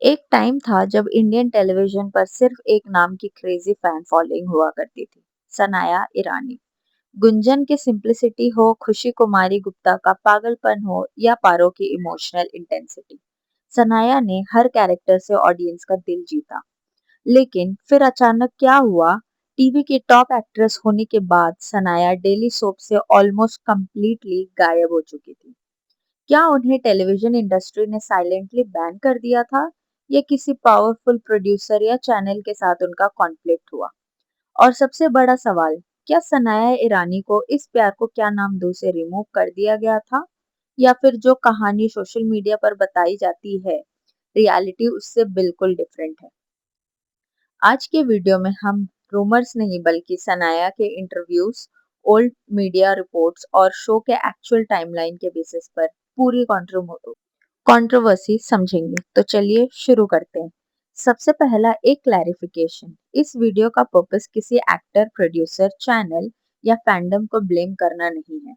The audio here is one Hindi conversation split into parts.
एक टाइम था जब इंडियन टेलीविजन पर सिर्फ एक नाम की क्रेजी फैन फॉलोइंग हुआ करती थी, सनाया ईरानी। गुंजन की सिंप्लिसिटी हो, खुशी कुमारी गुप्ता का पागलपन हो या पारो की इमोशनल इंटेंसिटी, सनाया ने हर कैरेक्टर से ऑडियंस का दिल जीता। लेकिन फिर अचानक क्या हुआ? टीवी की टॉप एक्ट्रेस होने के बाद सनाया डेली सोप से ऑलमोस्ट कंप्लीटली गायब हो चुकी थी। क्या उन्हें टेलीविजन इंडस्ट्री ने साइलेंटली बैन कर दिया था, या किसी पावरफुल प्रोड्यूसर या चैनल के साथ उनका कॉन्फ्लिक्ट हुआ? और सबसे बड़ा सवाल, क्या सनाया ईरानी को इस प्यार को क्या नाम दो से रिमूव कर दिया गया था, या फिर जो कहानी सोशल मीडिया पर बताई जाती है, रियलिटी उससे बिल्कुल डिफरेंट है? आज के वीडियो में हम रूमर्स नहीं बल्कि सनाया के इंटरव्यूज, ओल्ड मीडिया रिपोर्ट्स और शो के एक्चुअल टाइमलाइन के बेसिस पर पूरी कंट्रोवर्सी समझेंगे। तो चलिए शुरू करते हैं। सबसे पहला एक क्लैरिफिकेशन, इस वीडियो का पर्पस किसी एक्टर, प्रोड्यूसर, चैनल या फैंडम को ब्लेम करना नहीं है।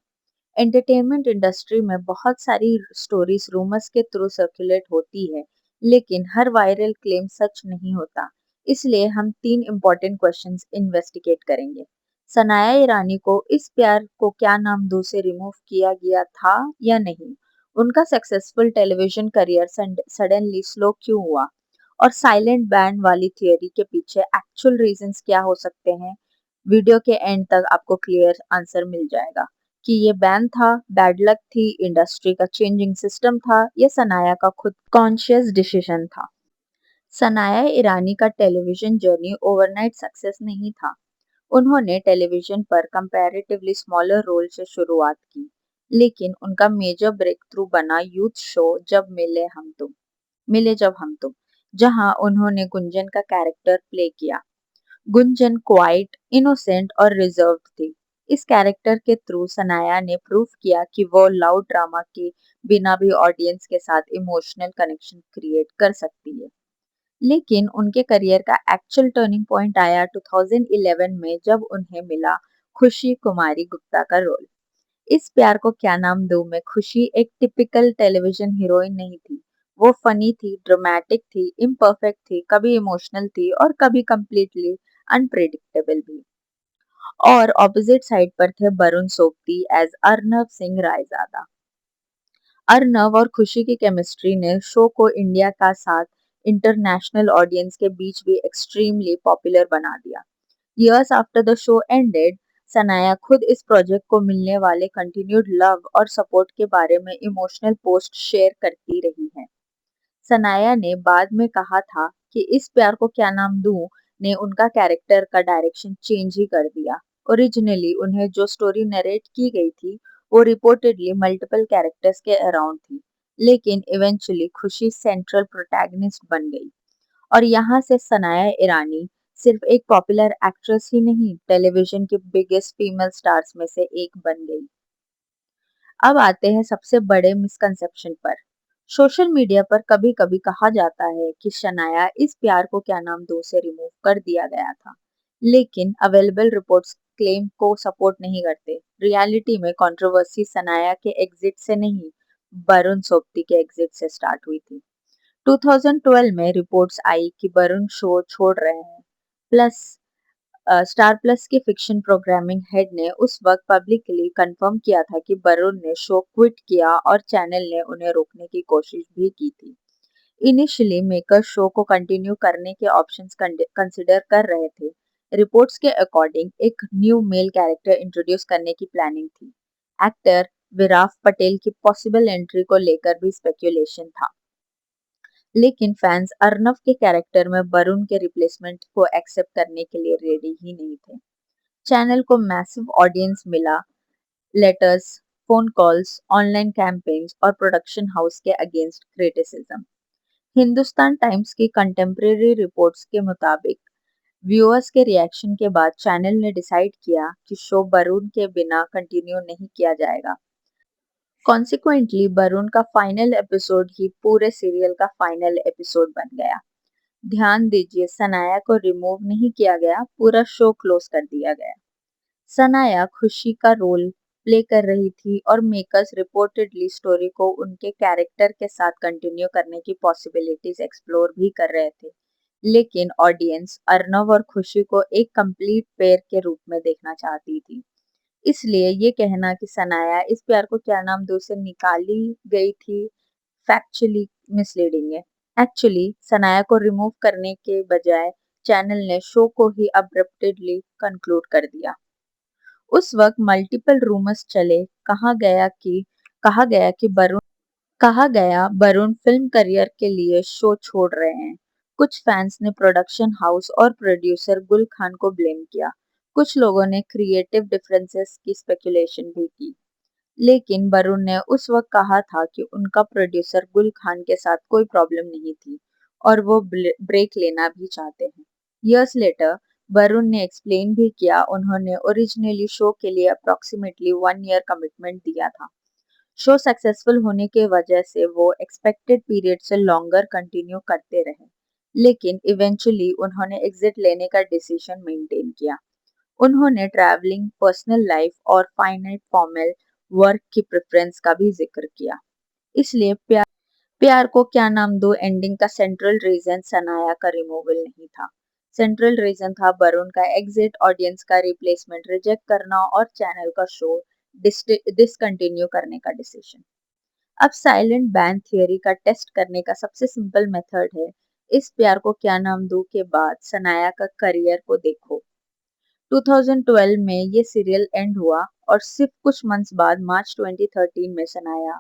एंटरटेनमेंट इंडस्ट्री में बहुत सारी स्टोरीज रूमर्स के थ्रू सर्कुलेट होती है, लेकिन हर वायरल क्लेम सच नहीं होता। इसलिए हम तीन इम्पोर्टेंट क्वेश्चंस इन्वेस्टिगेट करेंगे। सनाया ईरानी को इस प्यार को क्या नाम दो से रिमूव किया गया था या नहीं? उनका successful television career suddenly slow क्यों हुआ? और साइलेंट बैन वाली थियोरी के पीछे एक्चुअल रीजंस क्या हो सकते हैं? वीडियो के एंड तक आपको क्लियर आंसर मिल जाएगा कि ये बैन था, बैड लक थी, इंडस्ट्री का चेंजिंग सिस्टम था, या सनाया का खुद कॉन्शियस डिसीजन था। सनाया ईरानी का टेलीविजन जर्नी ओवरनाइट सक्सेस नहीं था। उन्होंने टेलीविजन पर कंपैरेटिवली स्मॉलर रोल से शुरुआत की, लेकिन उनका मेजर ब्रेक थ्रू बना यूथ शो मिले जब हम तुम, जहां उन्होंने गुंजन का कैरेक्टर प्ले किया। गुंजन क्वाइट, इनोसेंट और रिजर्व्ड थी। इस कैरेक्टर के थ्रू सनाया ने प्रूव किया कि वो लाउड ड्रामा के बिना भी ऑडियंस के साथ इमोशनल कनेक्शन क्रिएट कर सकती है। लेकिन उनके करियर का एक्चुअल टर्निंग पॉइंट आया 2011 में, जब उन्हें मिला खुशी कुमारी गुप्ता का रोल। इस प्यार को क्या नाम दूं में खुशी एक टिपिकल टेलीविजन हीरोइन नहीं थी। वो फनी थी, ड्रामेटिक थी, इम्परफेक्ट थी, कभी इमोशनल थी और कभी कंप्लीटली अनप्रेडिक्टेबल भी। और ऑपोजिट साइड पर थे वरुण सोबती एज अर्नव सिंह रायजादा। अर्नव और खुशी की केमिस्ट्री ने शो को इंडिया का साथ इंटरनेशनल ऑडियंस के बीच भी एक्सट्रीमली पॉपुलर बना दिया। Years after the show ended, Sanaya खुद इस प्रोजेक्ट को मिलने वाले कंटिन्यूड लव और सपोर्ट के बारे में इमोशनल पोस्ट शेयर करती रही है। सनाया ने बाद में कहा था कि इस प्यार को क्या नाम दूं ने उनका कैरेक्टर का डायरेक्शन चेंज ही कर दिया। ओरिजिनली उन्हें जो स्टोरी नरेट की गई थी, वो रिपोर्टेडली मल्टीपल कैरेक्टर्स के अराउंड थी, लेकिन इवेंचुअली खुशी सेंट्रल प्रोटैगनिस्ट बन गई। और यहाँ से सनाया ईरानी सिर्फ एक पॉपुलर एक्ट्रेस ही नहीं, टेलीविजन की बिगेस्ट फीमेल स्टार्स में से एक बन गई। अब आते हैं सबसे बड़े मिसकंसेप्शन पर। सोशल मीडिया पर कभी-कभी कहा जाता है कि शनाया इस प्यार को क्या नाम दो से रिमूव कर दिया गया था, लेकिन अवेलेबल रिपोर्ट्स क्लेम को सपोर्ट नहीं करते। रियलिटी में कंट्रोवर्सी सनाया के एग्जिट से नहीं, वरुण सोबती के एग्जिट से स्टार्ट हुई थी। 2012 में रिपोर्ट्स आई कि वरुण शो छोड़ रहे हैं। प्लस स्टार प्लस के फिक्शन प्रोग्रामिंग हेड ने उस वक्त पब्लिकली कंफर्म किया था कि वरुण ने शो क्विट किया और चैनल ने उन्हें रोकने की कोशिश भी की थी। इनिशियली मेकर शो को कंटिन्यू करने के ऑप्शंस कंसिडर कर रहे थे। रिपोर्ट्स के अकॉर्डिंग एक न्यू मेल कैरेक्टर इंट्रोड्यूस करने की प्लानिंग थी। एक्टर विराफ पटेल की पॉसिबल एंट्री को लेकर भी स्पेक्यूलेशन था, लेकिन फैंस अर्नव के कैरेक्टर में वरुण के रिप्लेसमेंट को एक्सेप्ट करने के लिए रेडी ही नहीं थे। चैनल को मैसिव ऑडियंस मिला, letters, phone calls, online campaigns और प्रोडक्शन हाउस के अगेंस्ट क्रिटिसिज्म। हिंदुस्तान टाइम्स की कंटेम्प्रेरी रिपोर्ट्स के मुताबिक व्यूअर्स के रिएक्शन के बाद चैनल ने डिसाइड किया कि शो वरुण के बिना कंटिन्यू नहीं किया जाएगा। कॉन्सिक्वेंटली वरुण का फाइनल एपिसोड ही पूरे सीरियल का फाइनल एपिसोड बन गया। ध्यान दीजिए, सनाया को रिमूव नहीं किया गया, पूरा शो क्लोज कर दिया गया। सनाया खुशी का रोल प्ले कर रही थी और मेकर्स रिपोर्टेडली स्टोरी को उनके कैरेक्टर के साथ कंटिन्यू करने की पॉसिबिलिटीज एक्सप्लोर भी कर रहे थे। लेकिन ऑडियंस अर्नव और खुशी को एक कंप्लीट पेयर के रूप में देखना चाहती थी। इसलिए ये कहना कि सनाया इस प्यार को क्या नाम दो से निकाली गई थी फैक्चुअली मिसलीडिंग है। एक्चुअली सनाया को रिमूव करने के बजाय चैनल ने शो को ही अब्रप्टली कंक्लूड कर दिया। उस वक्त मल्टीपल रूमर्स चले, कहा गया कि वरुण फिल्म करियर के लिए शो छोड़ रहे हैं। कुछ फैंस ने प्रोडक्शन हाउस और प्रोड्यूसर गुल खान को ब्लेम किया। कुछ लोगों ने क्रिएटिव डिफरेंसेस की स्पेकुलेशन भी की। लेकिन वरुण ने उस वक्त कहा था कि उनका प्रोड्यूसर गुल खान के साथ कोई प्रॉब्लम नहीं थी और वो ब्रेक लेना भी चाहते हैं। इयर्स लेटर वरुण ने एक्सप्लेन भी किया, उन्होंने ओरिजिनली शो के लिए अप्रोक्सीमेटली 1 ईयर कमिटमेंट दिया था। शो सक्सेसफुल होने के वजह से वो एक्सपेक्टेड पीरियड से लॉन्गर कंटिन्यू करते रहे, लेकिन इवेंचुअली उन्होंने एग्जिट लेने का डिसीजन मेंटेन किया। उन्होंने ट्रैवलिंग, पर्सनल लाइफ और फाइनाइट फॉर्मल वर्क की प्रेफरेंस का भी जिक्र किया। इसलिए प्यार को क्या नाम दो एंडिंग का सेंट्रल रीजन सनाया का रिमूवल नहीं था। सेंट्रल रीजन था वरुण का एग्जिट, ऑडियंस का रिप्लेसमेंट रिजेक्ट करना और चैनल का शो डिसकंटिन्यू करने का डिसीजन। अब साइलेंट बैन थियरी का टेस्ट करने का सबसे सिंपल मेथड है, इस प्यार को क्या नाम दो के बाद सनाया का करियर को देखो। 2012 में ये सीरियल एंड हुआ और सिर्फ कुछ मंथ्स बाद मार्च 2013 में सनाया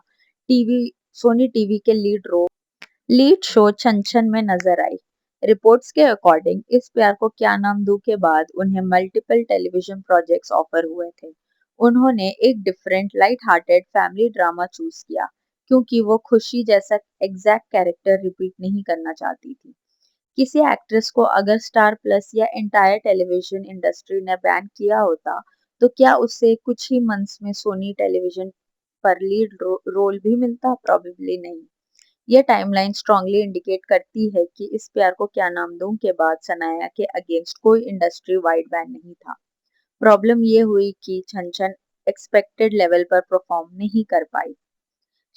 टीवी सोनी टीवी के लीड शो छन छन में नजर आई। रिपोर्ट्स के अकॉर्डिंग इस प्यार को क्या नाम दूं के बाद उन्हें मल्टीपल टेलीविजन प्रोजेक्ट्स ऑफर हुए थे। उन्होंने एक different light hearted family drama choose किया क्योंकि वो खुशी जैसा एग्जैक्ट कैरेक्टर रिपीट नहीं करना चाहती थी। किसी एक्ट्रेस को अगर स्टार प्लस या एंटायर टेलीविजन इंडस्ट्री ने बैन किया होता, तो क्या उसे कुछ ही मंथ्स में सोनी टेलीविजन पर लीड रोल भी मिलता? प्रॉबेबली नहीं। ये टाइमलाइन स्ट्रांगली इंडिकेट करती है कि इस प्यार को क्या नाम दूं के बाद सनाया के अगेंस्ट कोई इंडस्ट्री वाइड बैन नहीं था। प्रॉब्लम ये हुई कि छन छन एक्सपेक्टेड लेवल पर परफॉर्म नहीं कर पाई।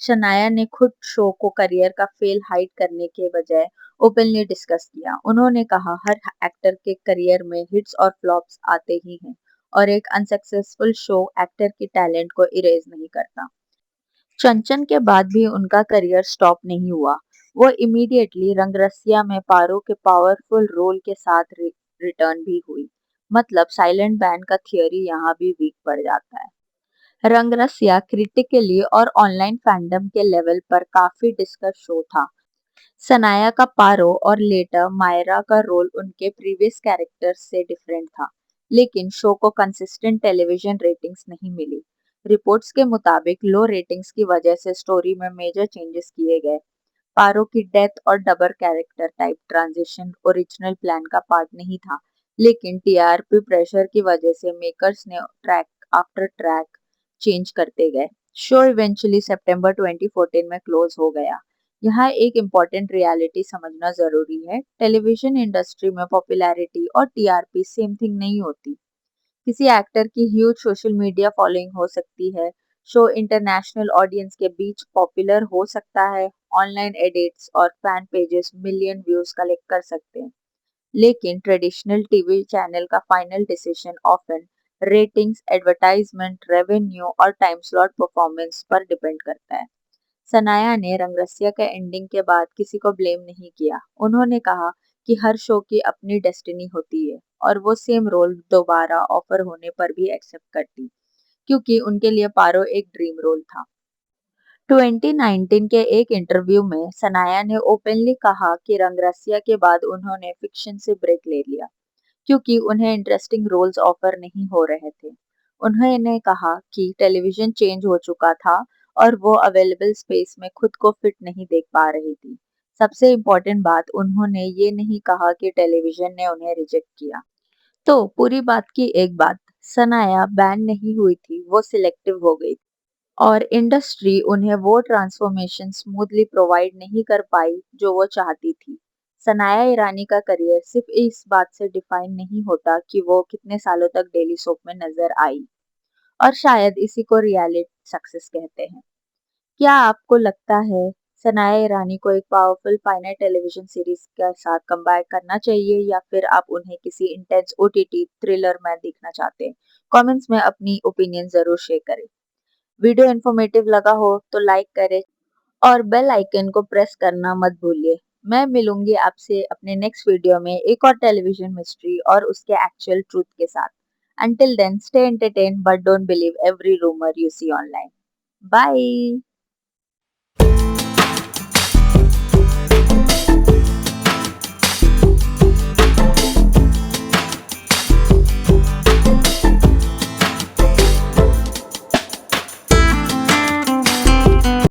शनाया ने खुद शो को करियर का फेल हाइड करने के बजाय ओपनली डिस्कस किया। उन्होंने कहा, हर एक्टर के करियर में हिट्स और फ्लॉप्स आते ही हैं और एक अनसक्सेसफुल शो एक्टर की टैलेंट को इरेज नहीं करता। चंचन के बाद भी उनका करियर स्टॉप नहीं हुआ। वो इमीडिएटली रंगरसिया में पारो के पावरफुल रोल के साथ रिटर्न भी हुई। मतलब साइलेंट बैन का थियरी यहाँ भी वीक पड़ जाता है। रंगरसिया क्रिटिकली और ऑनलाइन फैंडम के लेवल पर काफी डिस्कस शो था। सनाया का पारो और लेटर मायरा का रोल उनके प्रीवियस कैरेक्टर्स से डिफरेंट था, लेकिन शो को कंसिस्टेंट टेलीविजन रेटिंग्स नहीं मिली। रिपोर्ट्स के मुताबिक लो रेटिंग्स की वजह से स्टोरी में मेजर चेंजेस किए गए। पारो की डेथ और double character type transition original plan का पार्ट नहीं था, लेकिन टीआरपी प्रेशर की वजह से मेकर्स ने ट्रैक आफ्टर ट्रैक चेंज करते गए। शो इवेंचुअली सितंबर 2014 में क्लोज हो गया। यहाँ एक इम्पॉर्टेंट रियलिटी समझना जरूरी है, टेलीविजन इंडस्ट्री में पॉपुलैरिटी और टीआरपी सेम थिंग नहीं होती। किसी एक्टर की ह्यूज सोशल मीडिया फॉलोइंग हो सकती है, शो इंटरनेशनल ऑडियंस के बीच पॉपुलर हो सकता है, ऑनलाइन एडिट्स और fan pages million views collect कर सकते हैं, लेकिन ट्रेडिशनल टीवी चैनल का final decision often ratings, advertisement, revenue और टाइम स्लॉट परफॉर्मेंस पर डिपेंड करता है। सनाया ने रंगरसिया के एंडिंग के बाद किसी को ब्लेम नहीं किया। उन्होंने कहा कि हर शो की अपनी डेस्टिनी होती है और वो सेम रोल दोबारा ऑफर होने पर भी एक्सेप्ट करती, क्योंकि उनके लिए पारो एक ड्रीम रोल था। 2019 के एक इंटरव्यू में सनाया ने ओपनली कहा कि रंगरसिया के बाद उन्होंने फिक्शन से ब्रेक ले लिया क्योंकि उन्हें इंटरेस्टिंग रोल्स ऑफर नहीं हो रहे थे। उन्होंने कहा कि टेलीविजन चेंज हो चुका था और वो अवेलेबल स्पेस में खुद को फिट नहीं देख पा रही थी। सबसे इम्पोर्टेंट बात, उन्होंने ये नहीं कहा कि टेलीविजन ने उन्हें रिजेक्ट किया। तो पूरी बात की एक बात, सनाया बैन नहीं हुई थी, वो सिलेक्टिव हो गई और इंडस्ट्री उन्हें वो ट्रांसफॉर्मेशन स्मूथली प्रोवाइड नहीं कर पाई जो वो चाहती थी। सनाया ईरानी का करियर सिर्फ इस बात से डिफाइन नहीं होता कि वो कितने सालों तक डेली सोप में नजर आई। और शायद इसी को रियलिटी सक्सेस कहते हैं। क्या आपको लगता है सनाया ईरानी को एक पावरफुल फाइनेट टेलीविजन सीरीज के साथ कंबाइन करना चाहिए या फिर आप उन्हें किसी इंटेंस ओटीटी थ्रिलर में देखना चाहते हैं? कमेंट्स में अपनी ओपिनियन ज़रूर शेयर करें। वीडियो इन्फॉर्मेटिव लगा हो तो लाइक करें और बेल आइकन को प्रेस करना मत भूलिए। मैं मिलूंगी आपसे अपने नेक्स्ट वीडियो में एक और टेलीविजन मिस्ट्री और उसके एक्चुअल ट्रूथ के साथ। Until then, stay entertained but don't believe every rumor you see online. Bye.